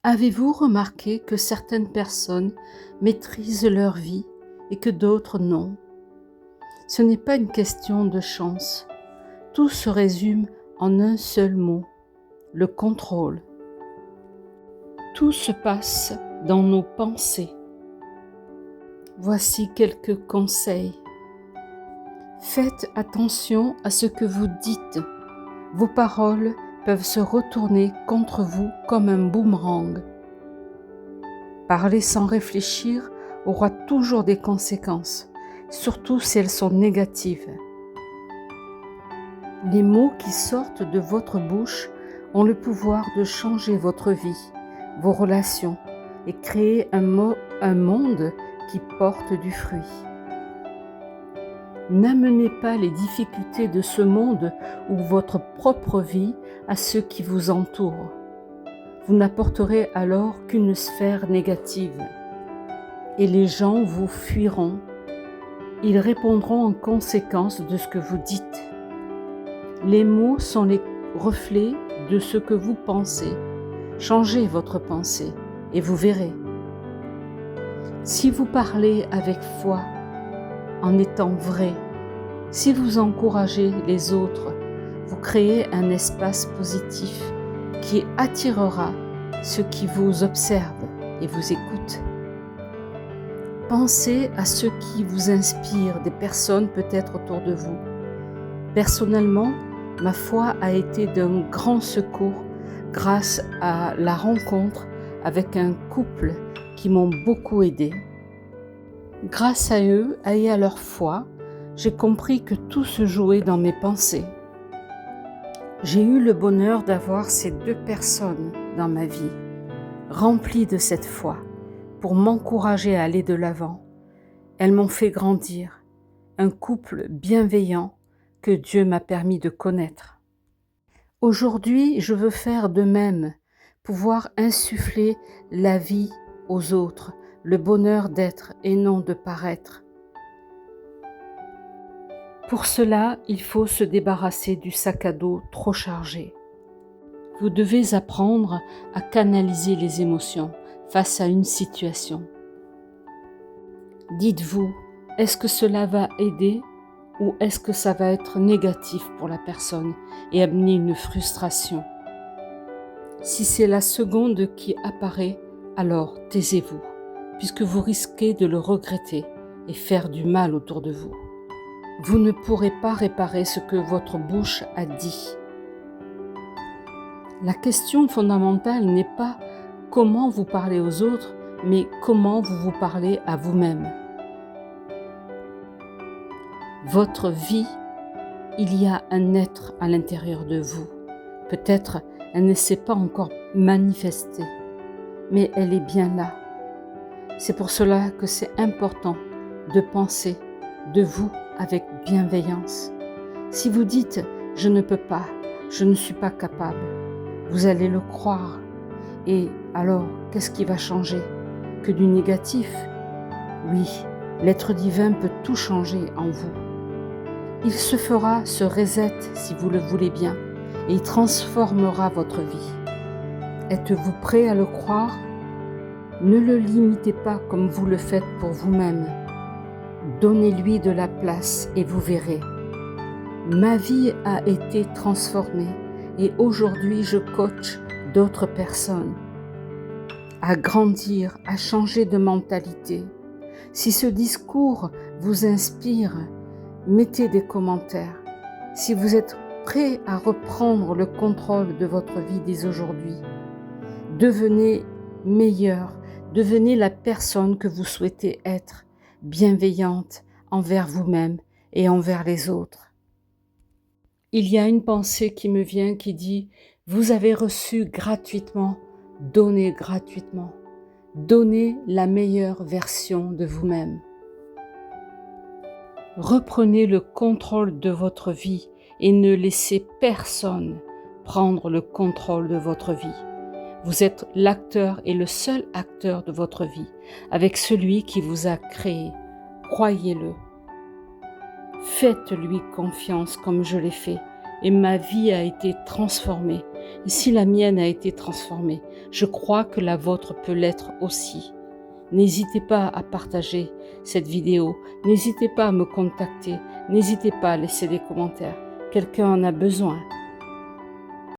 Avez-vous remarqué que certaines personnes maîtrisent leur vie et que d'autres non? Ce n'est pas une question de chance. Tout se résume en un seul mot, le contrôle. Tout se passe dans nos pensées. Voici quelques conseils. Faites attention à ce que vous dites. Vos paroles peuvent se retourner contre vous comme un boomerang. Parler sans réfléchir aura toujours des conséquences, surtout si elles sont négatives. Les mots qui sortent de votre bouche ont le pouvoir de changer votre vie, vos relations et créer un monde qui porte du fruit. N'amenez pas les difficultés de ce monde ou votre propre vie à ceux qui vous entourent. Vous n'apporterez alors qu'une sphère négative. Et les gens vous fuiront. Ils répondront en conséquence de ce que vous dites. Les mots sont les reflets de ce que vous pensez. Changez votre pensée et vous verrez. Si vous parlez avec foi, en étant vrai, si vous encouragez les autres, vous créez un espace positif qui attirera ceux qui vous observent et vous écoutent. Pensez à ceux qui vous inspirent, des personnes peut-être autour de vous. Personnellement, ma foi a été d'un grand secours grâce à la rencontre avec un couple qui m'ont beaucoup aidé. Grâce à eux et à leur foi, j'ai compris que tout se jouait dans mes pensées. J'ai eu le bonheur d'avoir ces deux personnes dans ma vie, remplies de cette foi, pour m'encourager à aller de l'avant. Elles m'ont fait grandir, un couple bienveillant que Dieu m'a permis de connaître. Aujourd'hui, je veux faire de même, pouvoir insuffler la vie aux autres, le bonheur d'être et non de paraître. Pour cela, il faut se débarrasser du sac à dos trop chargé. Vous devez apprendre à canaliser les émotions face à une situation. Dites-vous, est-ce que cela va aider ou est-ce que ça va être négatif pour la personne et amener une frustration? Si c'est la seconde qui apparaît, alors taisez-vous, puisque vous risquez de le regretter et faire du mal autour de vous. Vous ne pourrez pas réparer ce que votre bouche a dit. La question fondamentale n'est pas comment vous parlez aux autres, mais comment vous vous parlez à vous-même. Votre vie, il y a un être à l'intérieur de vous. Peut-être elle ne s'est pas encore manifestée, mais elle est bien là. C'est pour cela que c'est important de penser de vous avec bienveillance. Si vous dites « je ne peux pas, je ne suis pas capable », vous allez le croire. Et alors, qu'est-ce qui va changer? Que du négatif? Oui, l'être divin peut tout changer en vous. Il se fera ce reset si vous le voulez bien et il transformera votre vie. Êtes-vous prêt à le croire? Ne le limitez pas comme vous le faites pour vous-même. Donnez-lui de la place et vous verrez. Ma vie a été transformée et aujourd'hui je coach d'autres personnes à grandir, à changer de mentalité. Si ce discours vous inspire, mettez des commentaires. Si vous êtes prêt à reprendre le contrôle de votre vie dès aujourd'hui, devenez meilleur, devenez la personne que vous souhaitez être, bienveillante envers vous-même et envers les autres. Il y a une pensée qui me vient qui dit « Vous avez reçu gratuitement, donnez gratuitement. Donnez la meilleure version de vous-même. » Reprenez le contrôle de votre vie et ne laissez personne prendre le contrôle de votre vie. Vous êtes l'acteur et le seul acteur de votre vie, avec celui qui vous a créé. Croyez-le. Faites-lui confiance comme je l'ai fait et ma vie a été transformée. Et si la mienne a été transformée, je crois que la vôtre peut l'être aussi. N'hésitez pas à partager cette vidéo, n'hésitez pas à me contacter, n'hésitez pas à laisser des commentaires. Quelqu'un en a besoin.